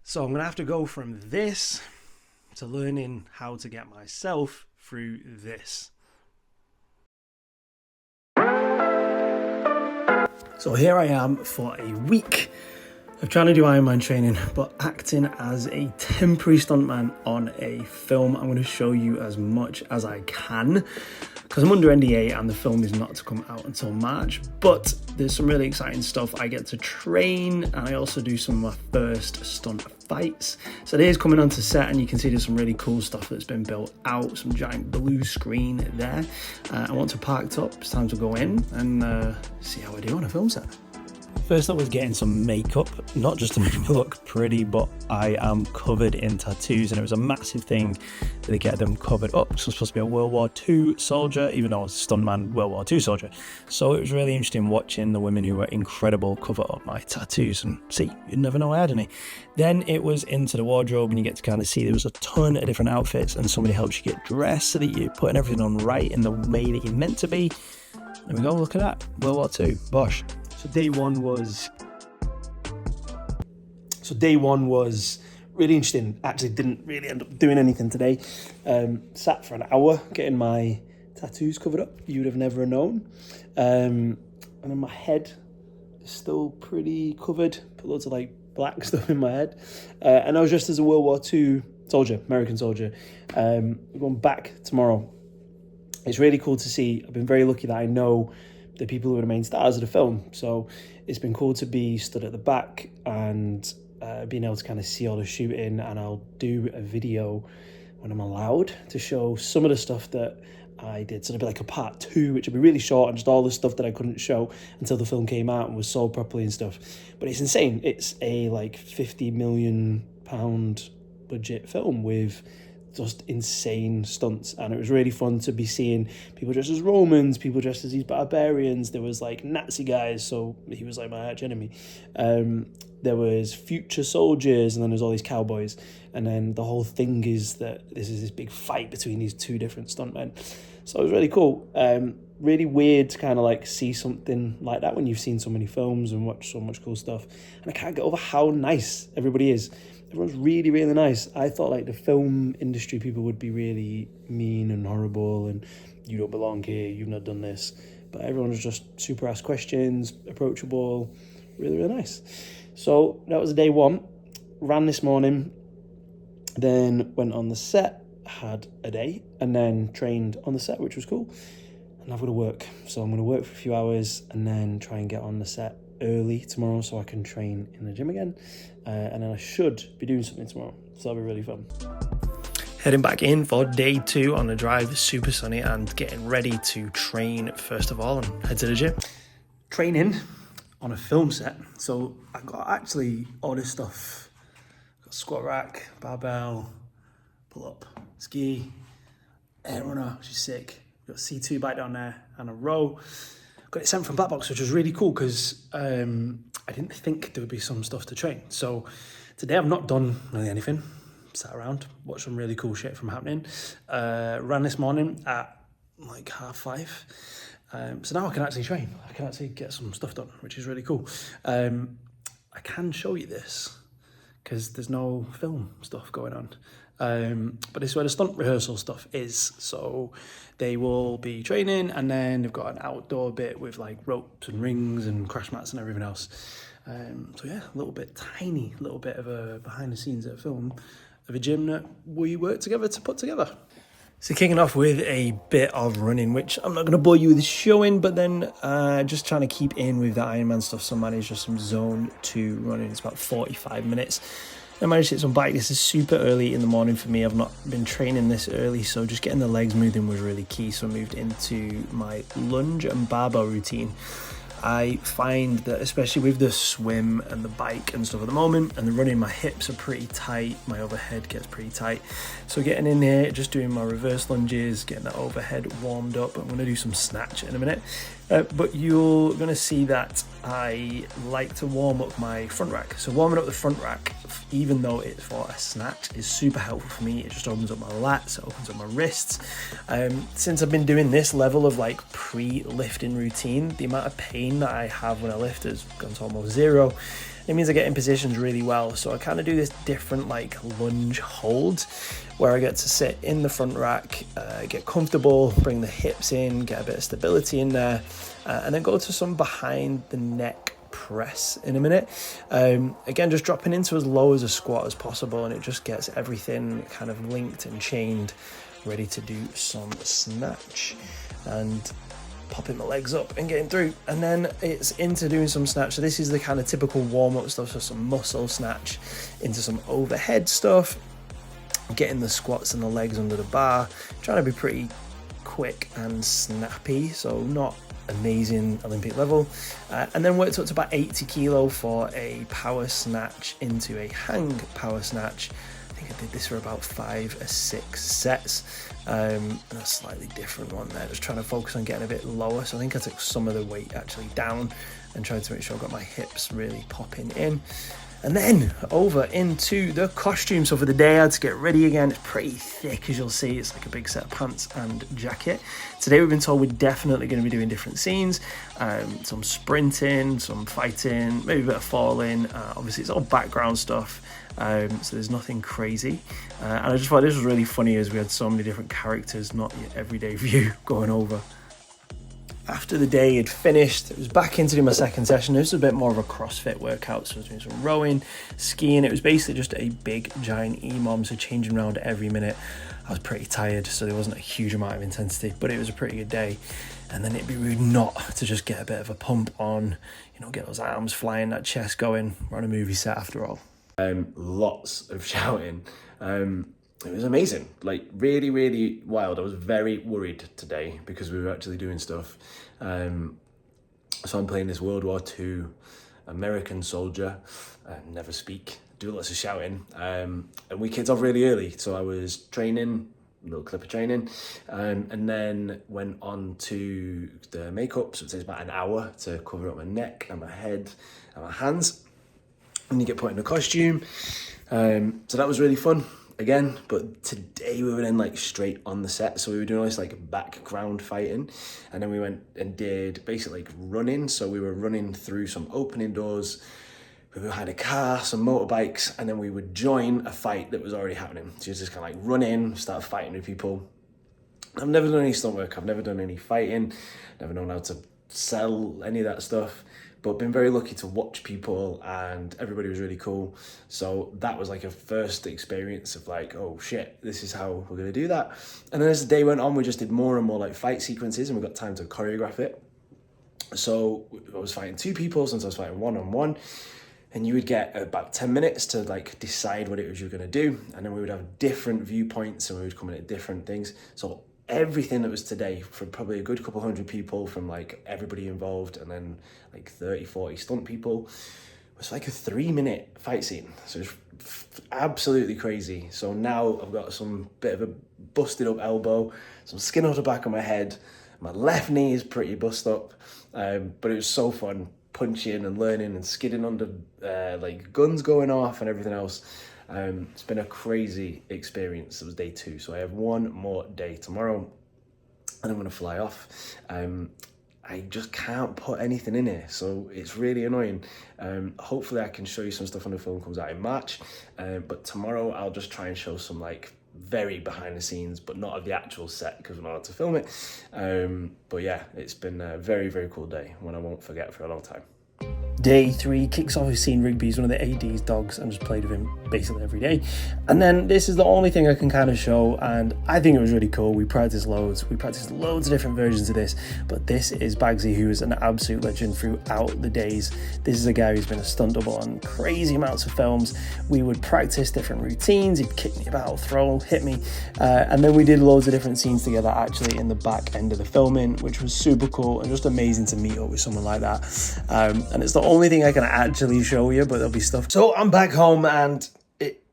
So I'm going to have to go from this to learning how to get myself through this. So here I am for a week of trying to do Ironman training, but acting as a temporary stuntman on a film. I'm going to show you as much as I can because I'm under NDA and the film is not to come out until March, but there's some really exciting stuff. I get to train and I also do some of my first stunt fights. So today's coming onto set and you can see there's some really cool stuff that's been built out, some giant blue screen there. Once we're parked up, it's time to go in and see how we do on a film set. First up was getting some makeup, not just to make me look pretty, but I am covered in tattoos and it was a massive thing to get them covered up. So I'm supposed to be a World War II soldier, even though I was a stuntman World War II soldier. So it was really interesting watching the women who were incredible cover up my tattoos and see, you never know I had any. Then it was into the wardrobe and you get to kind of see there was a ton of different outfits and somebody helps you get dressed so that you're putting everything on right in the way that you're meant to be. There we go, look at that, World War II, bosh. So day one was really interesting. Actually didn't really end up doing anything today. Sat for an hour getting my tattoos covered up. You would have never known. And then my head is still pretty covered. Put loads of like black stuff in my head. And I was dressed as a World War II soldier, American soldier. We're going back tomorrow. It's really cool to see. I've been very lucky that I know the people who are the main stars of the film. So it's been cool to be stood at the back and being able to kind of see all the shooting, and I'll do a video when I'm allowed to show some of the stuff that I did. So it'll be like a part 2, which will be really short and just all the stuff that I couldn't show until the film came out and was sold properly and stuff. But it's insane. It's a like £50 million budget film with just insane stunts, and it was really fun to be seeing people dressed as Romans, people dressed as these barbarians. There was like Nazi guys, so he was like my arch enemy. There was future soldiers, and then there's all these cowboys, and then the whole thing is that this is this big fight between these two different stuntmen. So it was really cool. Really weird to kind of like see something like that when you've seen so many films and watched so much cool stuff. And I can't get over how nice everybody is. Everyone's really, really nice. I thought like the film industry people would be really mean and horrible and you don't belong here, you've not done this. But everyone was just super asked questions, approachable, really, really nice. So that was day one. Ran this morning, then went on the set, had a day, and then trained on the set, which was cool. And I've got to work. So I'm going to work for a few hours and then try and get on the set early tomorrow so I can train in the gym again. And then I should be doing something tomorrow. So that'll be really fun. Heading back in for day 2 on the drive, super sunny, and getting ready to train first of all and head to the gym. Training on a film set. So I got actually all this stuff. Got squat rack, barbell, pull up, ski, air runner, which is sick. Got a C2 bike down there and a row. Got it sent from Black Box, which was really cool because I didn't think there would be some stuff to train. So today I've not done really anything. Sat around, watched some really cool shit from happening. Ran this morning at like 5:30. So now I can actually train. I can actually get some stuff done, which is really cool. I can show you this because there's no film stuff going on. But this is where the stunt rehearsal stuff is. So they will be training and then they've got an outdoor bit with like ropes and rings and crash mats and everything else. So yeah, a tiny little bit of a behind the scenes at a film of a gym that we work together to put together. So kicking off with a bit of running, which I'm not going to bore you with showing, but then just trying to keep in with the Ironman stuff. So manage just some zone 2 running. It's about 45 minutes. I managed to hit some bike. This is super early in the morning for me. I've not been training this early, so just getting the legs moving was really key. So I moved into my lunge and barbell routine. I find that especially with the swim and the bike and stuff at the moment and the running, my hips are pretty tight, my overhead gets pretty tight. So getting in here, just doing my reverse lunges, getting that overhead warmed up. I'm going to do some snatch in a minute. But you're going to see that I like to warm up my front rack. So warming up the front rack, even though it's for a snatch, is super helpful for me. It just opens up my lats, it opens up my wrists. Since I've been doing this level of like pre-lifting routine, the amount of pain that I have when I lift has gone to almost zero. it means I get in positions really well. So I kind of do this different like lunge hold where I get to sit in the front rack, get comfortable, bring the hips in, get a bit of stability in there, and then go to some behind the neck press in a minute. Again, just dropping into as low as a squat as possible, and it just gets everything kind of linked and chained, ready to do some snatch. And popping my legs up and getting through, and then it's into doing some snatch. So this is the kind of typical warm-up stuff, so some muscle snatch into some overhead stuff, getting the squats and the legs under the bar, trying to be pretty quick and snappy, so not amazing Olympic level, and then worked up to about 80 kilo for a power snatch into a hang power snatch. I think I did this for about 5 or 6 sets, and a slightly different one there, just trying to focus on getting a bit lower. So I think I took some of the weight actually down and tried to make sure I got my hips really popping in. And then over into the costume. So for the day I had to get ready again. It's pretty thick, as you'll see. It's like a big set of pants and jacket. Today we've been told we're definitely going to be doing different scenes. Some sprinting, some fighting, maybe a bit of falling. Obviously it's all background stuff. So there's nothing crazy. And I just thought this was really funny as we had so many different characters, not your everyday view, going over. After the day had finished, it was back into doing my second session. This was a bit more of a CrossFit workout, so I was doing some rowing, skiing. It was basically just a big giant EMOM, so changing around every minute. I was pretty tired, so there wasn't a huge amount of intensity, but it was a pretty good day. And then it'd be rude not to just get a bit of a pump on, you know, get those arms flying, that chest going. We're on a movie set after all. Lots of shouting. It was amazing, like really, really wild. I was very worried today because we were actually doing stuff. So I'm playing this World War II American soldier, never speak, do lots of shouting. And we kicked off really early. So I was training, a little clip of training, and then went on to the makeup. So it takes about an hour to cover up my neck and my head and my hands. And you get put in a costume. So that was really fun. Again, but today we were then like straight on the set, so we were doing all this like background fighting, and then we went and did basically like running. So we were running through some opening doors, we were behind a car, some motorbikes, and then we would join a fight that was already happening. So you just kind of like run in, start fighting with people. I've never done any stunt work, I've never done any fighting, never known how to sell any of that stuff, but been very lucky to watch people, and everybody was really cool. So that was like a first experience of like, oh shit, this is how we're gonna do that. And then as the day went on, we just did more and more like fight sequences, and we got time to choreograph it. So I was fighting 2 people, sometimes I was fighting 1-on-1, and you would get about 10 minutes to like decide what it was you were gonna do. And then we would have different viewpoints, and we would come in at different things. So everything that was today, from probably a good couple hundred people, from like everybody involved, and then like 30-40 stunt people, was like a 3-minute fight scene. So it's absolutely crazy. So now I've got some bit of a busted up elbow, some skin on the back of my head, my left knee is pretty bust up, but it was so fun punching and learning and skidding under like guns going off and everything else. It's been a crazy experience. It was day 2, so I have one more day tomorrow and I'm gonna fly off. I just can't put anything in here, so it's really annoying. Hopefully I can show you some stuff when the film comes out in March, but tomorrow I'll just try and show some like very behind the scenes, but not of the actual set because we're not allowed to film it. But yeah, it's been a very, very cool day, one I won't forget for a long time. Day 3 kicks off with seeing Rigby. He's one of the AD's dogs, and just played with him basically every day. And then this is the only thing I can kind of show, and I think it was really cool. We practiced loads of different versions of this, but this is Bagsy, who is an absolute legend throughout the days. This is a guy who's been a stunt double on crazy amounts of films. We would practice different routines. He'd kick me about, throw, hit me, and then we did loads of different scenes together actually in the back end of the filming, which was super cool and just amazing to meet up with someone like that. And it's the only thing I can actually show you, but there'll be stuff. So I'm back home and it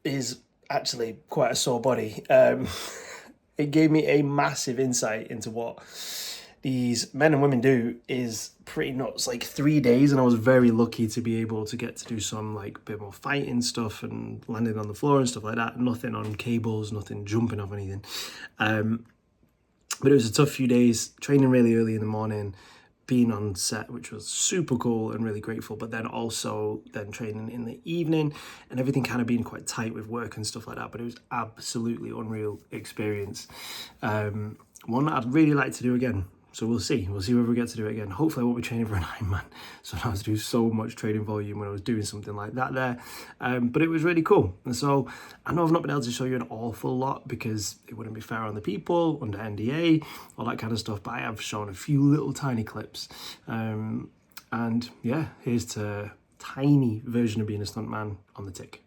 is actually quite a sore body. It gave me a massive insight into what these men and women do is pretty nuts. Like 3 days, and I was very lucky to be able to get to do some like bit more fighting stuff and landing on the floor and stuff like that. Nothing on cables, nothing jumping off anything. But it was a tough few days, training really early in the morning, being on set, which was super cool and really grateful, but then also then training in the evening and everything kind of being quite tight with work and stuff like that. But it was absolutely unreal experience. One that I'd really like to do again. So we'll see whether we get to do it again. Hopefully I won't be training for an Ironman, so I don't have to do so much training volume when I was doing something like that there. But it was really cool. And so I know I've not been able to show you an awful lot because it wouldn't be fair on the people, under NDA, all that kind of stuff, but I have shown a few little tiny clips. And yeah, here's to tiny version of being a stuntman on the tick.